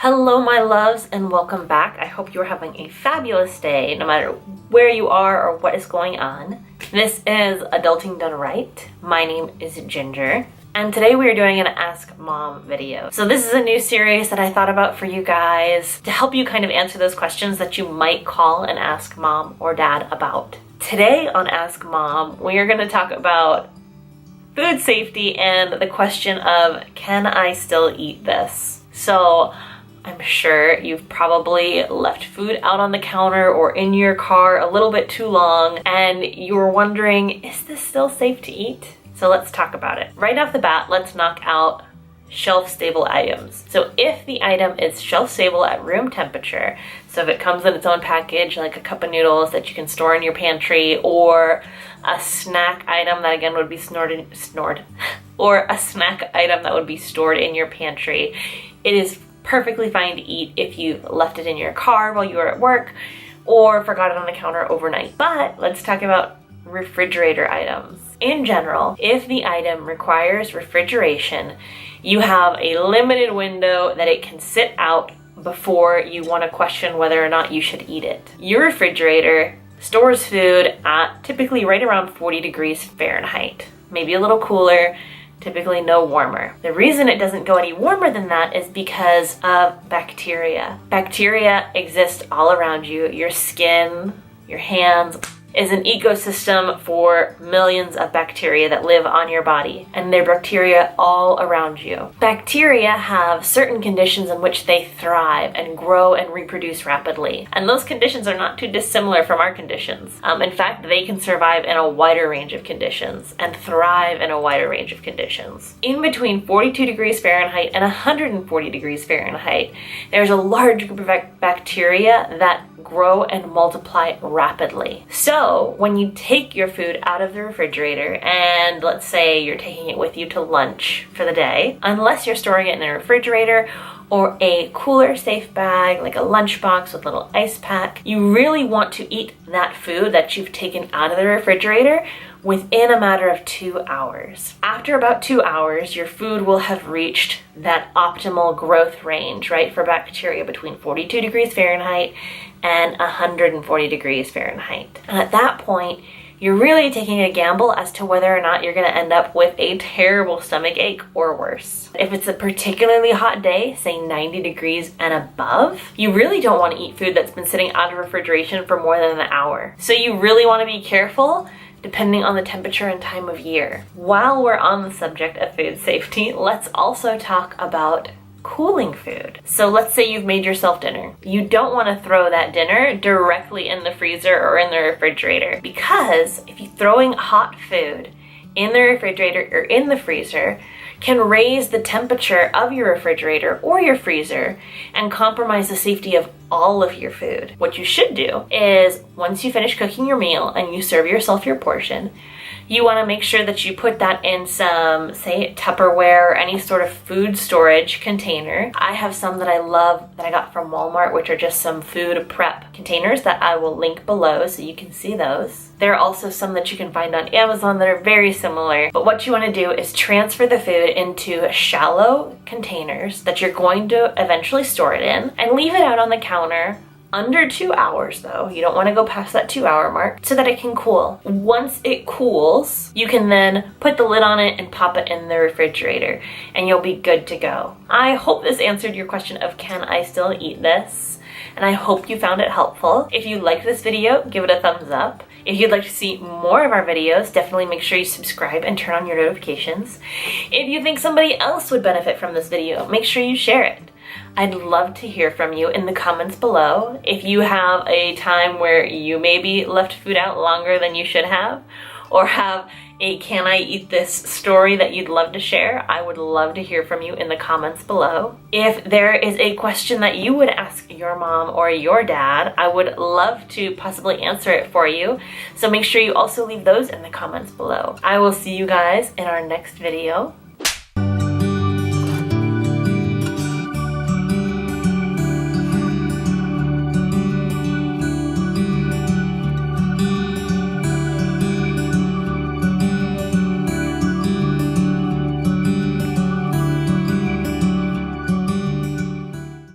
Hello my loves and welcome back. I hope you're having a fabulous day no matter where you are or what is going on. This is Adulting Done Right. My name is Ginger and today we are doing an Ask Mom video. So this is a new series that I thought about for you guys to help you kind of answer those questions that you might call and ask mom or dad about. Today on Ask Mom, we are going to talk about food safety and the question of, can I still eat this? So I'm sure you've probably left food out on the counter or in your car a little bit too long and you're wondering, is this still safe to eat? So let's talk about it. Right off the bat, let's knock out shelf-stable items. So if the item is shelf-stable at room temperature, so if it comes in its own package, like a cup of noodles that you can store in your pantry, or a snack item that again would be or a snack item that would be stored in your pantry, it is perfectly fine to eat if you left it in your car while you were at work or forgot it on the counter overnight. But let's talk about refrigerator items. In general, if the item requires refrigeration, you have a limited window that it can sit out before you want to question whether or not you should eat it. Your refrigerator stores food at typically right around 40 degrees Fahrenheit, maybe a little cooler, typically no warmer. The reason it doesn't go any warmer than that is because of bacteria. Bacteria exist all around you. Your skin, your hands is an ecosystem for millions of bacteria that live on your body, and they're bacteria all around you. Bacteria have certain conditions in which they thrive and grow and reproduce rapidly, and those conditions are not too dissimilar from our conditions. In fact, they can survive in a wider range of conditions and thrive in a wider range of conditions. In between 42 degrees Fahrenheit and 140 degrees Fahrenheit, there's a large group of bacteria that grow and multiply rapidly. So when you take your food out of the refrigerator, and let's say you're taking it with you to lunch for the day, unless you're storing it in a refrigerator or a cooler safe bag like a lunchbox with a little ice pack, you really want to eat that food that you've taken out of the refrigerator within a matter of 2 hours. After about 2 hours, your food will have reached that optimal growth range, right, for bacteria between 42 degrees Fahrenheit and 140 degrees Fahrenheit. And at that point, you're really taking a gamble as to whether or not you're going to end up with a terrible stomach ache or worse. If it's a particularly hot day, say 90 degrees and above, you really don't want to eat food that's been sitting out of refrigeration for more than an hour. So you really want to be careful depending on the temperature and time of year. While we're on the subject of food safety, let's also talk about cooling food. So let's say you've made yourself dinner. You don't want to throw that dinner directly in the freezer or in the refrigerator, because if you're throwing hot food in the refrigerator or in the freezer, can raise the temperature of your refrigerator or your freezer and compromise the safety of all of your food. What you should do is, once you finish cooking your meal and you serve yourself your portion, you want to make sure that you put that in some, say, Tupperware or any sort of food storage container. I have some that I love that I got from Walmart, which are just some food prep containers that I will link below so you can see those. There are also some that you can find on Amazon that are very similar. But what you want to do is transfer the food into shallow containers that you're going to eventually store it in and leave it out on the counter under 2 hours though. You don't want to go past that 2 hour mark so that it can cool. Once it cools, you can then put the lid on it and pop it in the refrigerator and you'll be good to go. I hope this answered your question of, can I still eat this? And I hope you found it helpful. If you liked this video, give it a thumbs up. If you'd like to see more of our videos, definitely make sure you subscribe and turn on your notifications. If you think somebody else would benefit from this video, make sure you share it. I'd love to hear from you in the comments below. If you have a time where you maybe left food out longer than you should have, or have a can I eat this story that you'd love to share, I would love to hear from you in the comments below. If there is a question that you would ask your mom or your dad, I would love to possibly answer it for you. So make sure you also leave those in the comments below. I will see you guys in our next video.